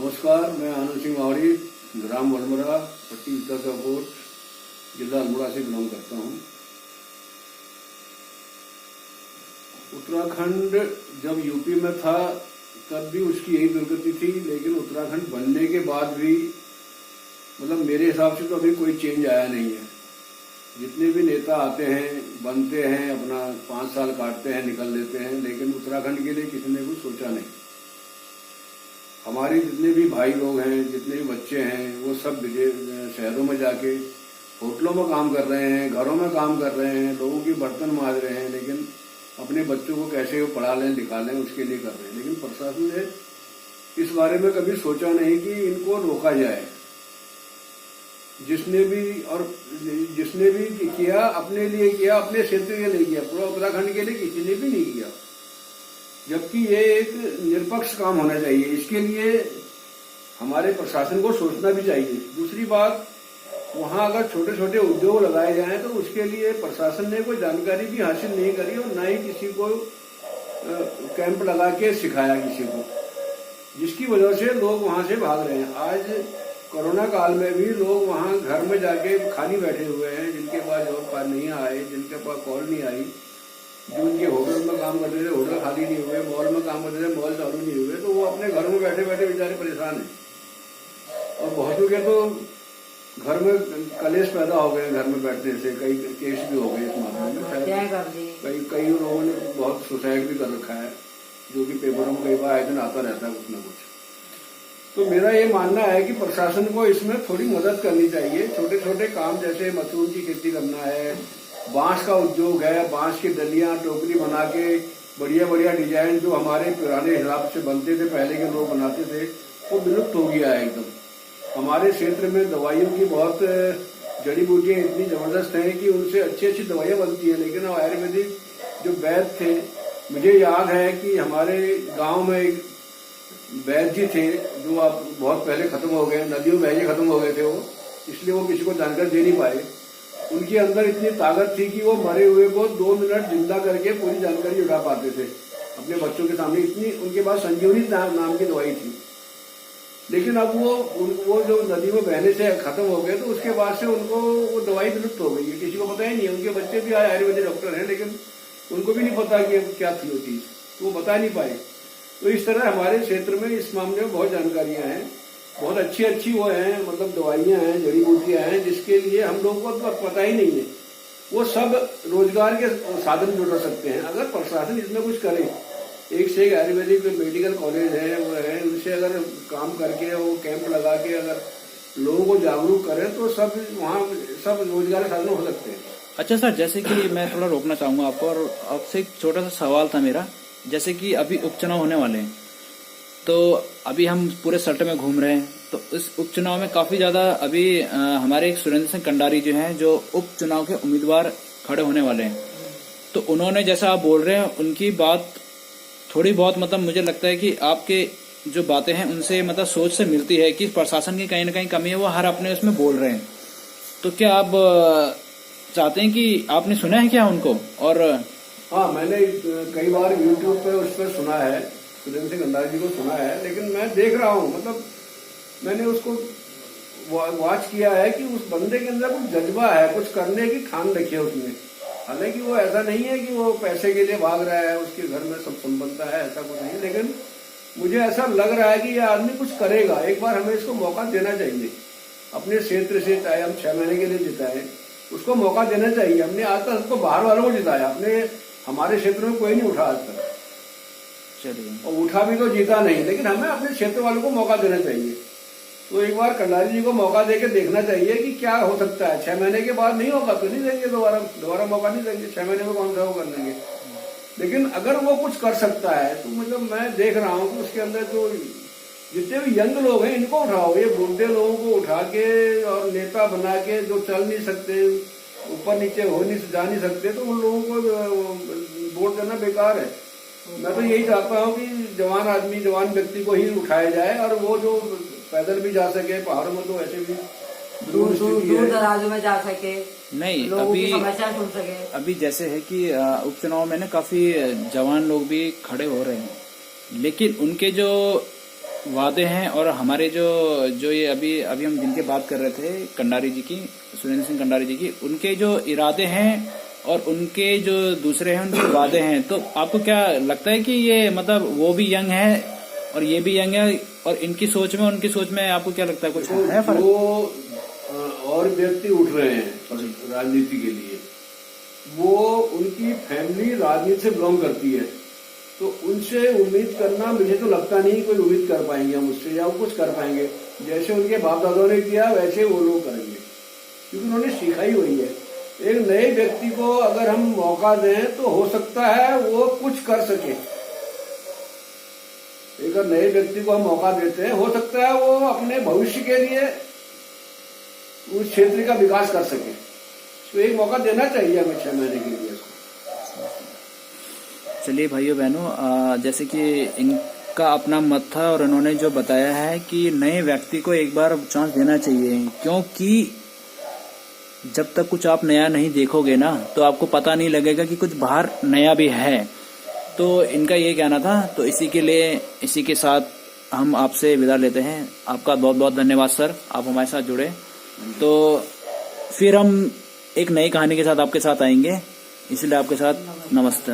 नमस्कार, मैं आनंद सिंह मावड़ी, ग्राम वडमरा, पट्टी उत्तरकापुर, जिला अल्मोड़ा से बिलोंग करता हूँ। उत्तराखंड जब यूपी में था तब भी उसकी यही दुर्गति थी, लेकिन उत्तराखंड बनने के बाद भी मतलब मेरे हिसाब से तो अभी कोई चेंज आया नहीं है। जितने भी नेता आते हैं, बनते हैं, अपना 5 साल काटते हैं, निकल लेते हैं, लेकिन उत्तराखंड के लिए किसी ने कुछ सोचा नहीं। हमारे जितने भी भाई लोग हैं, जितने भी बच्चे हैं, वो सब शहरों में जाके होटलों में काम कर रहे हैं, घरों में काम कर रहे हैं, लोगों की बर्तन मांज रहे हैं, लेकिन अपने बच्चों को कैसे वो पढ़ा लें, लिखा लें, उसके लिए कर रहे हैं। लेकिन प्रशासन ने इस बारे में कभी सोचा नहीं कि इनको रोका जाए। जिसने भी किया अपने लिए किया, अपने क्षेत्र के लिए किया, पूरा उत्तराखंड के लिए किसी ने भी नहीं किया। जबकि ये एक निष्पक्ष काम होना चाहिए, इसके लिए हमारे प्रशासन को सोचना भी चाहिए। दूसरी बात, वहां अगर छोटे छोटे उद्योग लगाए जाएं तो उसके लिए प्रशासन ने कोई जानकारी भी हासिल नहीं करी और न ही किसी को कैंप लगा के सिखाया किसी को, जिसकी वजह से लोग वहां से भाग रहे हैं। आज कोरोना काल में भी लोग वहां घर में जाके खाली बैठे हुए हैं, जिनके पास जॉब नहीं आए, जिनके पास कॉल नहीं आई, जो उनके होटल में काम करते थे होटल खाली नहीं हुए, मॉल में काम करते थे मॉल चालू नहीं हुए, तो वो अपने घर में बैठे बैठे बेचारे परेशान हैं। और बहुतों के तो घर में कलेश पैदा हो गए घर में बैठने से, कई केस भी हो गए इस मामले में। कई लोगों ने बहुत सुसाइड भी कर रखा है, जो कि पेपरों में कई बार आए दिन आता रहता है कुछ न कुछ। तो मेरा ये मानना है कि प्रशासन को इसमें थोड़ी मदद करनी चाहिए। छोटे छोटे काम जैसे मशरूम की खेती करना है, बांस का उद्योग है, बांस की डलियां टोकरी बना के बढ़िया बढ़िया डिजाइन जो हमारे पुराने हिसाब से बनते थे, पहले के लोग बनाते थे, वो विलुप्त हो गया है एकदम। हमारे क्षेत्र में दवाइयों की बहुत जड़ी बूटियां इतनी जबरदस्त हैं कि उनसे अच्छी अच्छी दवाइयां बनती हैं, लेकिन आयुर्वेदिक जो वैद्य थे, मुझे याद है कि हमारे गांव में एक वैद्य जी थे जो आप बहुत पहले खत्म हो गए, नदियों में ही खत्म हो गए थे वो, इसलिए वो किसी को जानकारी दे नहीं पाए। उनके अंदर इतनी ताकत थी कि वो मरे हुए को 2 मिनट जिंदा करके पूरी जानकारी उठा पाते थे अपने बच्चों के सामने। इतनी उनके पास संजीवनी नाम की दवाई थी। लेकिन अब वो जो नदी में बहने से खत्म हो गए, तो उसके बाद से उनको वो दवाई विलुप्त हो गई है, किसी को पता ही नहीं है। उनके बच्चे भी आयुर्वेदिक डॉक्टर हैं, लेकिन उनको भी नहीं पता कि क्या थी वो चीज, तो वो बता नहीं पाए। तो इस तरह हमारे क्षेत्र में इस मामले में बहुत जानकारियां हैं, बहुत अच्छी अच्छी वो हैं, मतलब दवाइयां हैं, जड़ी बूटियां हैं, जिसके लिए हम लोगों को तो पता ही नहीं है। वो सब रोजगार के साधन जुड़ सकते हैं अगर प्रशासन इसमें कुछ करे। एक से एक आयुर्वेदिक मेडिकल कॉलेज है, वो है, उनसे अगर काम करके वो कैंप लगा के अगर लोगों को जागरूक करें तो सब वहाँ सब रोजगार के साधन हो सकते हैं। अच्छा सर, जैसे कि मैं थोड़ा रोकना चाहूंगा आपको, और आपसे एक छोटा सा सवाल था मेरा। जैसे कि अभी उपचुनाव होने वाले हैं, तो अभी हम पूरे सल्ट में घूम रहे हैं, तो इस उपचुनाव में काफी ज्यादा अभी हमारे एक सुरेंद्र सिंह कंडारी जो हैं, जो उपचुनाव के उम्मीदवार खड़े होने वाले हैं, तो उन्होंने जैसा आप बोल रहे हैं उनकी बात थोड़ी बहुत मतलब मुझे लगता है कि आपके जो बातें हैं उनसे मतलब सोच से मिलती है कि प्रशासन की कहीं ना कहीं कमी है, वो हर अपने उसमें बोल रहे हैं। तो क्या आप चाहते हैं कि आपने सुना है क्या उनको? और हाँ, मैंने कई बार यूट्यूब पे उस पर सुना है, सुरेंद्र सिंह कंडारी जी को सुना है, लेकिन मैं देख रहा हूँ, मतलब मैंने उसको वॉच किया है कि उस बंदे के अंदर कुछ जज्बा है, कुछ करने की ठान रखी है उसने। हालांकि वो ऐसा नहीं है कि वो पैसे के लिए भाग रहा है, उसके घर में सब संपन्नता है, ऐसा कुछ नहीं, लेकिन मुझे ऐसा लग रहा है कि ये आदमी कुछ करेगा। एक बार हमें इसको मौका देना चाहिए। अपने क्षेत्र से चाहे हम 6 महीने के लिए जिताए, उसको मौका देना चाहिए। हमने आज तक उसको बाहर वालों को जिताया, अपने हमारे क्षेत्र में कोई नहीं उठा आज तक, चलिए, और उठा भी तो जीता नहीं, लेकिन हमें अपने क्षेत्र वालों को मौका देना चाहिए। तो एक बार कंडारी जी को मौका देके देखना चाहिए कि क्या हो सकता है। 6 महीने के बाद नहीं होगा तो नहीं देंगे, दोबारा मौका नहीं देंगे। 6 महीने में कौन सा वो कर लेंगे, लेकिन अगर वो कुछ कर सकता है तो मतलब मैं देख रहा हूँ कि उसके अंदर जो जितने भी यंग लोग हैं इनको उठाओ। ये बूढ़े लोगों को उठा के और नेता बना के, जो चल नहीं सकते, ऊपर नीचे जा नहीं सकते, तो उन लोगों को वोट देना बेकार है। मैं तो यही चाहता हूँ कि जवान आदमी, जवान व्यक्ति को ही उठाया जाए, और वो जो पैदल भी जा सके, पहाड़ों में तो वैसे भी दूर दराजों में जा सके, नहीं लोगों की समस्या सुन सके। अभी जैसे है कि उपचुनाव में ना काफी जवान लोग भी खड़े हो रहे हैं, लेकिन उनके जो वादे हैं और हमारे जो जो ये अभी अभी हम जिनकी बात कर रहे थे कंडारी जी की, सुरेंद्र सिंह कंडारी जी की, उनके जो इरादे हैं और उनके जो दूसरे हैं उनके वादे हैं, तो आपको क्या लगता है कि ये मतलब वो भी यंग है और ये भी यंग है और इनकी सोच में उनकी सोच में आपको क्या लगता है, कुछ है फर्क? वो और व्यक्ति उठ रहे हैं राजनीति के लिए, वो उनकी फैमिली राजनीति से बिलोंग करती है, तो उनसे उम्मीद करना मुझे तो लगता नहीं कोई उम्मीद कर पाएंगे हम उससे, या वो कुछ कर पाएंगे। जैसे उनके बाप दादाओं ने किया वैसे वो लोग करेंगे, क्योंकि उन्होंने सीखा ही वही है। एक नए व्यक्ति को अगर हम मौका दें तो हो सकता है वो कुछ कर सके। अगर नए व्यक्ति को हम मौका देते हैं, हो सकता है वो अपने भविष्य के लिए उस क्षेत्र का विकास कर सके, तो एक मौका देना चाहिए हमें 6 महीने के लिए। चलिए भाइयों बहनों, जैसे कि इनका अपना मत था और इन्होंने जो बताया है कि नए व्यक्ति को एक बार चांस देना चाहिए, क्योंकि जब तक कुछ आप नया नहीं देखोगे ना तो आपको पता नहीं लगेगा कि कुछ बाहर नया भी है। तो इनका ये कहना था, तो इसी के लिए इसी के साथ हम आपसे विदा लेते हैं। आपका बहुत बहुत धन्यवाद सर, आप हमारे साथ जुड़े। तो फिर हम एक नई कहानी के साथ आपके साथ आएंगे, इसलिए आपके साथ नमस्ते।